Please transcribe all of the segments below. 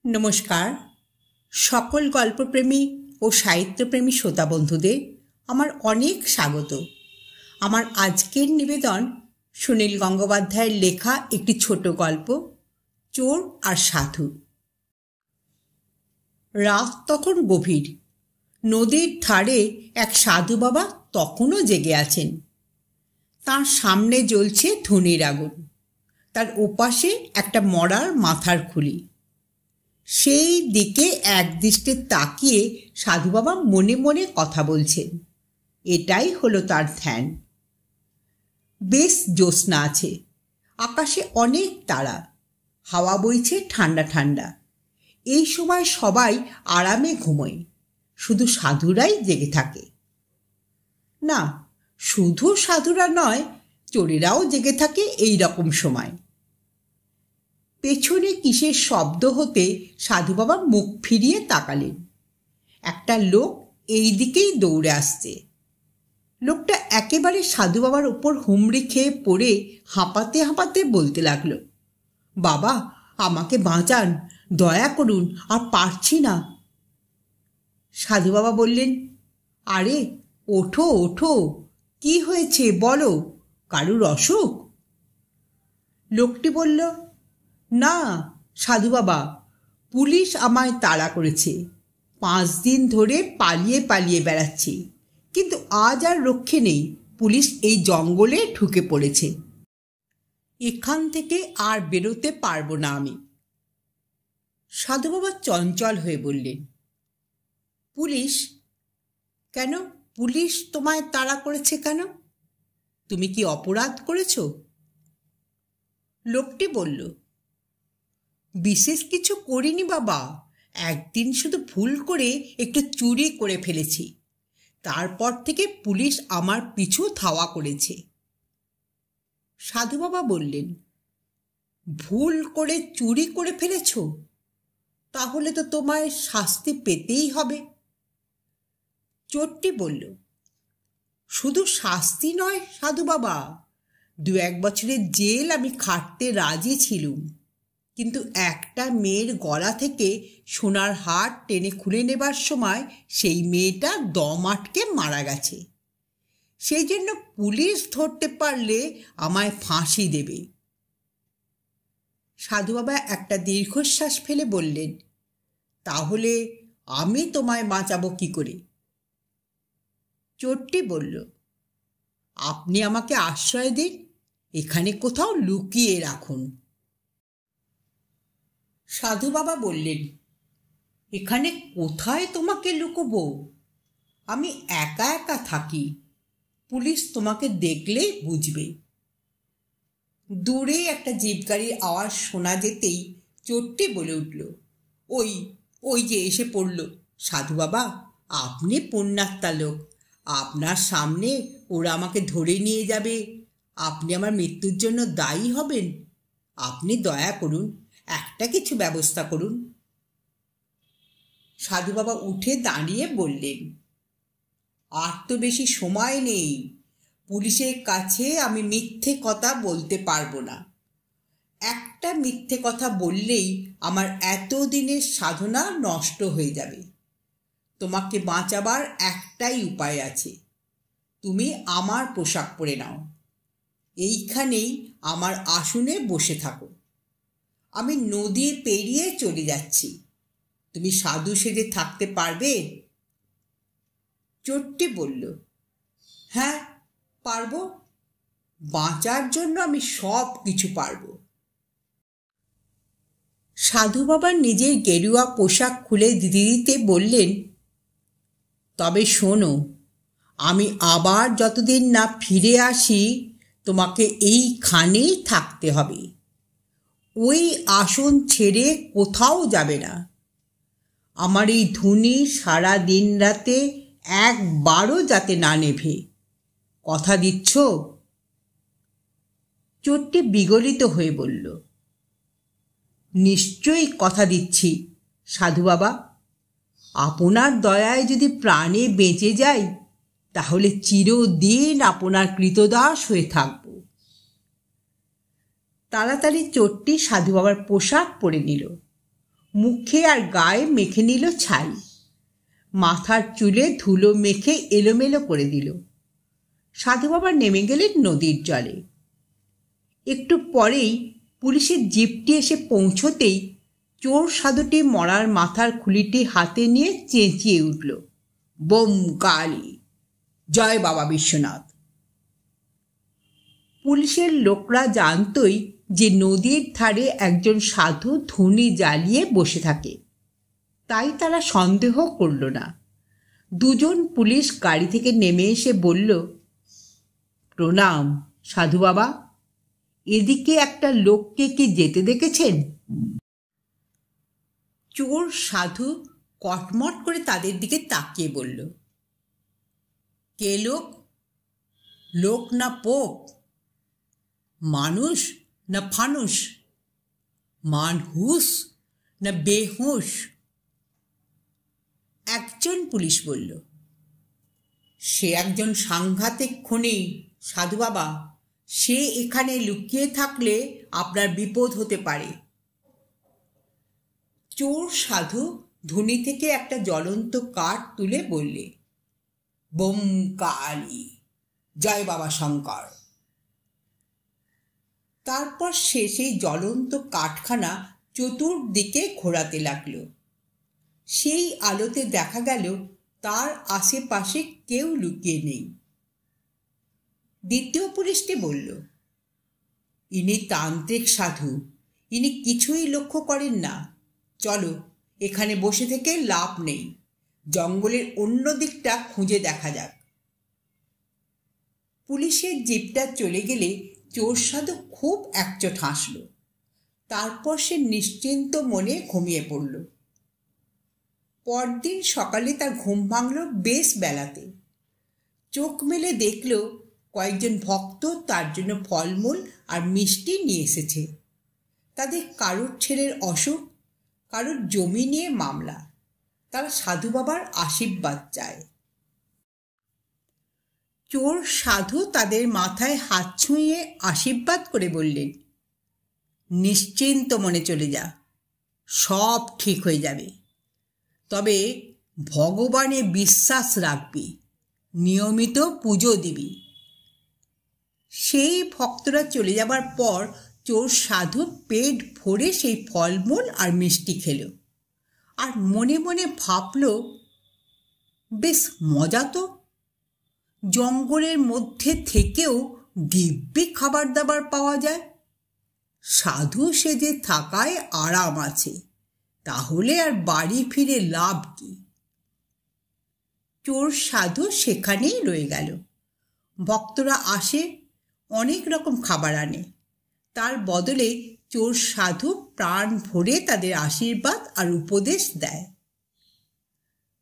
নমস্কার সকল গল্পপ্রেমী ও সাহিত্যপ্রেমী শ্রোতা বন্ধুদের আমার অনেক স্বাগত। আমার আজকের নিবেদন সুনীল গঙ্গোপাধ্যায়ের লেখা একটি ছোট গল্প, চোর আর সাধু। রাত তখন গভীর। নদীর ধারে এক সাধু বাবা তখনও জেগে আছেন। তার সামনে জ্বলছে ধুনির আগুন, তার ওপাশে একটা মরার মাথার খুলি। সেই দিকে একদৃষ্টে তাকিয়ে সাধু বাবা মনে মনে কথা বলছেন। এটাই হলো তার ধ্যান। বেশ জ্যোৎস্না আছে, আকাশে অনেক তারা, হাওয়া বইছে ঠান্ডা ঠান্ডা। এই সময় সবাই আরামে ঘুমোয়, শুধু সাধুরাই জেগে থাকে। না, শুধু সাধুরা নয়, চোরেরাও জেগে থাকে এই রকম সময়। পেছনে কিসের শব্দ হতে সাধু বাবা মুখ ফিরিয়ে তাকালেন। একটা লোক এই দিকেই দৌড়ে আসছে। লোকটা একেবারে সাধু বাবার ওপর হুমড়ি খেয়ে পড়ে হাঁপাতে হাঁপাতে বলতে লাগলো, বাবা আমাকে বাঁচান, দয়া করুন, আর পারছি না। সাধু বাবা বললেন, আরে ওঠো ওঠো, কি হয়েছে বলো, কারুর অসুখ? লোকটি বলল, না সাধু বাবা, পুলিশ আমায় তাড়া করেছে। 5 দিন ধরে পালিয়ে পালিয়ে বেড়াচ্ছি, কিন্তু আজ আর রক্ষে নেই, পুলিশ এই জঙ্গলে ঢুকে পড়েছে। এখান থেকে আর বেরোতে পারবো না আমি। সাধু বাবা চঞ্চল হয়ে বললেন, পুলিশ কেন? পুলিশ তোমায় তাড়া করেছে কেন? তুমি কি অপরাধ করেছ? লোকটি বলল, বিশেষ কিছু করিনি বাবা, একদিন শুধু ভুল করে একটু চুরি করে ফেলেছি, তারপর থেকে পুলিশ আমার পিছু ধাওয়া করেছে। সাধু বাবা বললেন, ভুল করে চুরি করে ফেলেছ? তাহলে তো তোমায় শাস্তি পেতেই হবে। চোরটি বলল, শুধু শাস্তি নয় সাধু বাবা, 2-1 বছরের জেল আমি খাটতে রাজি ছিলুম, কিন্তু একটা মেয়ের গলা থেকে সোনার হার টেনে খুলে নেবার সময় সেই মেয়েটা দম আটকে মারা গেছে। সেই জন্য পুলিশ ধরতে পারলে আমায় ফাঁসি দেবে। সাধু বাবা একটা দীর্ঘশ্বাস ফেলে বললেন, তাহলে আমি তোমায় বাঁচাবো কি করে? চোরটি বলল, আপনি আমাকে আশ্রয় দিন, এখানে কোথাও লুকিয়ে রাখুন। সাধু বাবা বললেন, এখানে কোথায় তোমাকে লুকোবো? আমি একা একা থাকি, পুলিশ তোমাকে দেখলেই বুঝবে। দূরে একটা জিপ গাড়ির আওয়াজ শোনা যেতেই চোরটি বলে উঠল, ওই ওই যে এসে পড়ল। সাধু বাবা, আপনি পুণ্যাত্মা লোক, আপনার সামনে ওরা আমাকে ধরে নিয়ে যাবে, আপনি আমার মৃত্যুর জন্য দায়ী হবেন। আপনি দয়া করুন, একটা কিছু ব্যবস্থা করুন। সাধু বাবা উঠে দাঁড়িয়ে বললেন, আর তো বেশি সময় নেই, পুলিশের কাছে আমি মিথ্যে কথা বলতে পারবো না। একটা মিথ্যে কথা বললেই আমার এতদিনের সাধনা নষ্ট হয়ে যাবে। তোমাকে বাঁচাবার একটাই উপায় আছে, তুমি আমার পোশাক পরে নাও, এইখানেই আমার আসনে বসে থাকো। আমি নদী পেরিয়ে চলে যাচ্ছি, তুমি সাধু সেজে থাকতে পারবে? চোরটি বলল, হ্যাঁ পারবো, বাঁচার জন্য আমি সব কিছু পারবো। সাধু বাবা নিজের গেরুয়া পোশাক খুলে দিতে দিতে বললেন, তবে শোনো, আমি আবার যতদিন না ফিরে আসি তোমাকে এইখানেই থাকতে হবে, ওই আসন ছেড়ে কোথাও যাবে না। আমার এই ধুনি সারা দিন রাতে একবারও যাতে না নেভে, কথা দিচ্ছ? চোরটি বিগলিত হয়ে বলল, নিশ্চয়ই কথা দিচ্ছি সাধু বাবা, আপনার দয়ায় যদি প্রাণে বেঁচে যাই তাহলে চিরদিন আপনার কৃতদাস হয়ে থাকব। তাড়াতাড়ি চোরটি সাধু বাবার পোশাক পরে নিল, মুখে আর গায়ে মেখে নিল ছাই, মাথার চুলে ধুলো মেখে এলোমেলো করে দিল। সাধু বাবা নেমে গেলেন নদীর জলে। একটু পরেই পুলিশের জিপটি এসে পৌঁছতেই চোর সাধুটি মরার মাথার খুলিটি হাতে নিয়ে চেঁচিয়ে উঠল, বোম কালী, জয় বাবা বিশ্বনাথ। পুলিশের লোকরা জানতই যে নদীর ধারে একজন সাধু ধুনি জ্বালিয়ে বসে থাকে, তাই তারা সন্দেহ করল না। দুজন পুলিশ গাড়ি থেকে নেমে এসে বলল, প্রণাম সাধু বাবা, এদিকে একটা লোককে কি যেতে দেখেছেন? চোর সাধু কটমট করে তাদের দিকে তাকিয়ে বলল, কে লোক? লোক না পোক? মানুষ না ফানুস? মানহুস না বেহুশ? একজন পুলিশ বলল, সে একজন সাংঘাতিক খুনি সাধু বাবা, সে এখানে লুকিয়ে থাকলে আপনার বিপদ হতে পারে। চোর সাধু ধুনি থেকে একটা জ্বলন্ত কাঠ তুলে বললে, বোম কালী, জয় বাবা শঙ্কর। তারপর সে সেই জ্বলন্ত কাঠখানা চতুর্দিকে ঘোরাতে লাগল। সেই আলোতে দেখা গেল তার আশেপাশে কেউ লুকিয়ে নেই। দ্বিতীয় পুলিশটি বলল, ইনি তান্ত্রিক সাধু, ইনি কিছুই লক্ষ্য করেন না। চলো, এখানে বসে থেকে লাভ নেই, জঙ্গলের অন্য দিকটা খুঁজে দেখা যাক। পুলিশের জিপটা চলে গেলে চোর সাধু খুব একচোট হাসল। তারপর সে নিশ্চিন্ত মনে ঘুমিয়ে পড়ল। পরদিন সকালে তার ঘুম ভাঙল বেশ বেলাতে। চোখ মেলে দেখল কয়েকজন ভক্ত তার জন্য ফলমূল আর মিষ্টি নিয়ে এসেছে। তাদের কারোর ছেলের অসুখ, কারোর জমি নিয়ে মামলা। তারা সাধু বাবার আশীর্বাদ চায়। চোর সাধু তাদের মাথায় হাত ছুঁয়ে আশীর্বাদ করে বললেন, নিশ্চিন্ত মনে চলে যা, সব ঠিক হয়ে যাবে। তবে ভগবানে বিশ্বাস রাখবি, নিয়মিত পুজো দিবি। সেই ভক্তরা চলে যাবার পর চোর সাধু পেট ভরে সেই ফলমূল আর মিষ্টি খেল, আর মনে মনে ভাবল, বেশ মজা তো, জঙ্গলের মধ্যে থেকেও দিব্যি খাবার দাবার পাওয়া যায়। সাধু সেজে থাকায় আরাম আছে, তাহলে আর বাড়ি ফিরে লাভ কি? চোর সাধু সেখানেই রয়ে গেল। ভক্তরা আসে, অনেক রকম খাবার আনে। তার বদলে চোর সাধু প্রাণ ভরে তাদের আশীর্বাদ আর উপদেশ দেয়।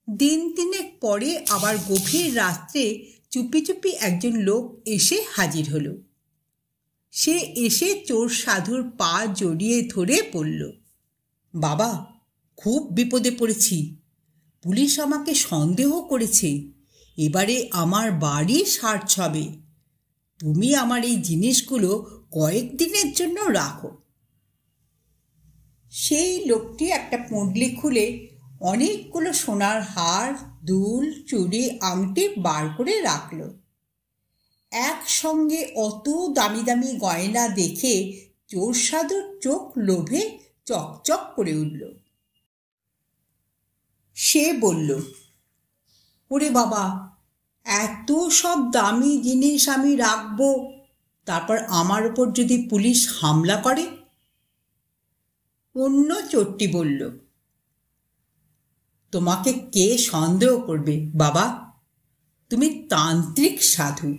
দিন তিনেক পরে আবার গভীর রাত্রে চুপি চুপি একজন লোক এসে হাজির হলো। সে এসে চোর সাধুর পা জড়িয়ে ধরে বলল, বাবা, খুব বিপদে পড়েছি। পুলিশ আমাকে সন্দেহ করেছে, এবারে আমার বাড়ি সার্চ হবে। তুমি আমার এই জিনিসগুলো কয়েকদিনের জন্য রাখো। সেই লোকটি একটা পুঁটলি খুলে অনেকগুলো সোনার হার, দুল, চুড়ি, আংটি বার করে রাখল। একসঙ্গে অত দামি দামি গয়না দেখে চোর সাধুর চোখ লোভে চকচক করে উঠল। সে বলল, ওরে বাবা, এত সব দামি জিনিস আমি রাখবো, তারপর আমার ওপর যদি পুলিশ হামলা করে? অন্য চোরটি বলল, তোমাকে কে সন্দেহ করবে বাবা? তুমি তান্ত্রিক সাধু,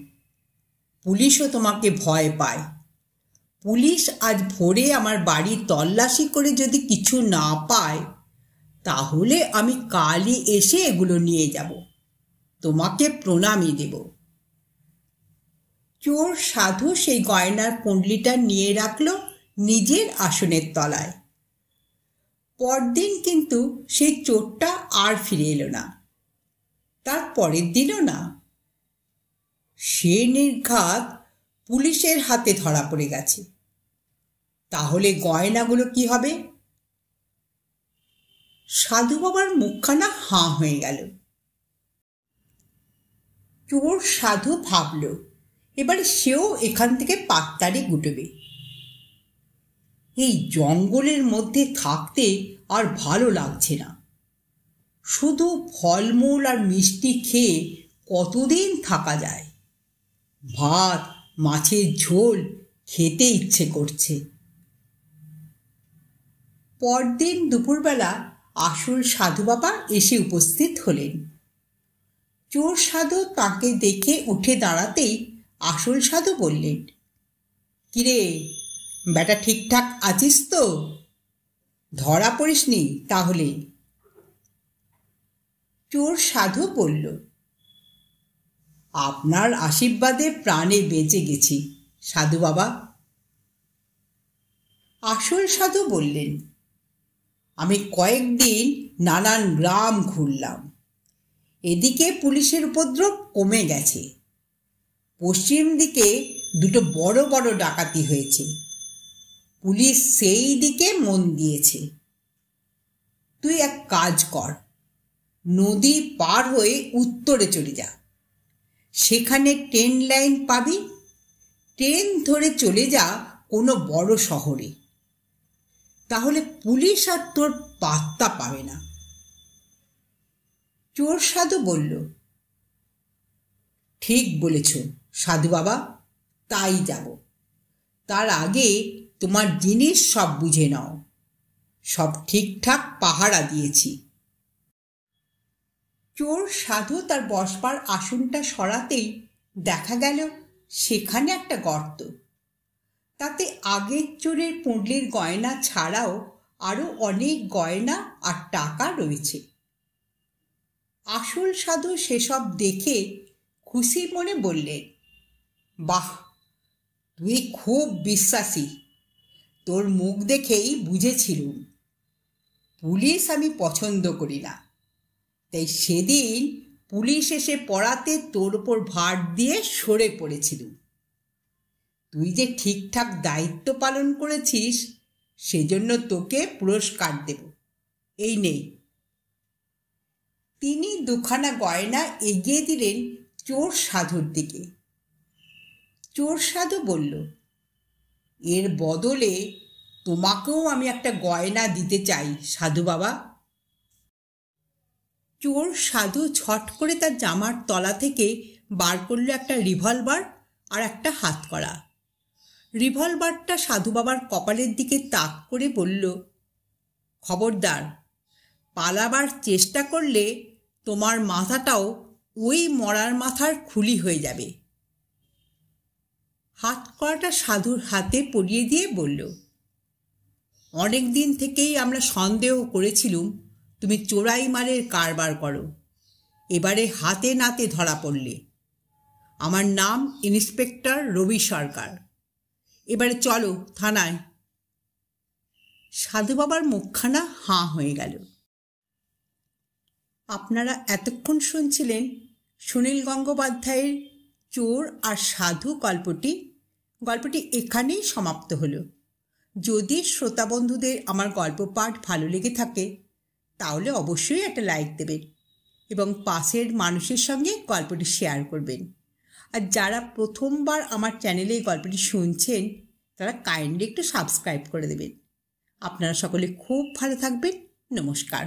পুলিশও তোমাকে ভয় পায়। পুলিশ আজ ভোরে আমার বাড়ি তল্লাশি করে যদি কিছু না পায়, তাহলে আমি কালই এসে এগুলো নিয়ে যাব, তোমাকে প্রণামী দেব। চোর সাধু সেই গয়নার পুঁটলিটা নিয়ে রাখল নিজের আসনের তলায়। পরদিন কিন্তু সেই চোরটা আর ফিরে এলো না, তার পরের দিনও না। সে নির্ঘাত পুলিশের হাতে ধরা পড়ে গেছে। তাহলে গয়নাগুলো কি হবে? সাধু বাবার মুখখানা হাঁ হয়ে গেল। চোর সাধু ভাবল এবার সেও এখান থেকে পাত্তারি গুটবে। এই জঙ্গলের মধ্যে থাকতে আর ভালো লাগছে না। শুধু ফলমূল আর মিষ্টি খেয়ে কতদিন থাকা যায়? ভাত, মাছের ঝোল খেতে ইচ্ছে করছে। পরদিন দুপুরবেলা আসল সাধু বাবা এসে উপস্থিত হলেন। চোর সাধু তাকে দেখে উঠে দাঁড়াতেই আসল সাধু বললেন, কিরে বেটা, ঠিকঠাক আছিস তো? ধরা পড়িসনি তাহলে? চোর সাধু বলল, আপনার আশীর্বাদে প্রাণে বেঁচে গেছি সাধু বাবা। আসল সাধু বললেন, আমি কয়েকদিন নানান গ্রাম ঘুরলাম। এদিকে পুলিশের উপদ্রব কমে গেছে। পশ্চিম দিকে দুটো বড় বড় ডাকাতি হয়েছে। পুলিশ সেই দিকে মন দিয়েছে। তুই এক কাজ কর, নদী পার হয়ে উত্তরে চলে যা। সেখানে ট্রেন লাইন পাবি। ট্রেন ধরে চলে যা কোনো বড় শহরে। তাহলে পুলিশ আর তোর পাত্তা পাবে না। চোর সাধু বলল, ঠিক বলেছ সাধু বাবা, তাই যাব। তার আগে তোমার জিনিস সব বুঝে নাও। সব ঠিকঠাক পাহারা দিয়েছি। চোর সাধু তার বসবার আসনটা সরাতেই দেখা গেল সেখানে একটা গর্ত। তাতে আগের চোরের পুঁটলির গয়না ছাড়াও আরও অনেক গয়না আর টাকা রয়েছে। আসল সাধু সেসব দেখে খুশি মনে বললেন, বাহ, তুই খুব বিশ্বাসী। তোর মুখ দেখেই বুঝেছিলুম পুলিশ আমি পছন্দ করি না। তাই সেদিন পুলিশ এসে পড়াতে তোর ওপর ভার দিয়ে সরে পড়েছিলুম। তুই যে ঠিকঠাক দায়িত্ব পালন করেছিস সেজন্য তোকে পুরস্কার দেব। এই নেই। তিনি দুখানা গয়না এগিয়ে দিলেন চোর সাধুর দিকে। চোর সাধু বলল, এর বদলে তোমাকেও আমি একটা গয়না দিতে চাই সাধু বাবা। চোর সাধু ছট করে তার জামার তলা থেকে বার করল একটা রিভলভার আর একটা হাতকড়া। রিভলভারটা সাধু বাবার কপালের দিকে তাক করে বলল, খবরদার, পালাবার চেষ্টা করলে তোমার মাথাটাও ওই মরার মাথার খুলি হয়ে যাবে। হাতকড়াটা সাধুর হাতে পরিয়ে দিয়ে বলল, অনেক দিন থেকেই আমরা সন্দেহ করেছিলুম তুমি চোরাই মালের কারবার করো। এবারে হাতে নাতে ধরা পড়লে। আমার নাম ইন্সপেক্টর রবি সরকার। এবারে চলো থানায়। সাধু বাবার মুখখানা হাঁ হয়ে গেল। আপনারা এতক্ষণ শুনছিলেন সুনীল গঙ্গোপাধ্যায়ের চোর আর সাধু গল্পটি এখানেই সমাপ্ত হলো। যদি শ্রোতা বন্ধুদের আমার গল্প পাঠ ভালো লেগে থাকে তাহলে অবশ্যই একটা লাইক দেবেন এবং পাশের মানুষের সঙ্গে গল্পটি শেয়ার করবেন। আর যারা প্রথমবার আমার চ্যানেলে এই গল্পটি শুনছেন তারা কাইন্ডলি একটু সাবস্ক্রাইব করে দেবেন। আপনারা সকলে খুব ভালো থাকবেন। নমস্কার।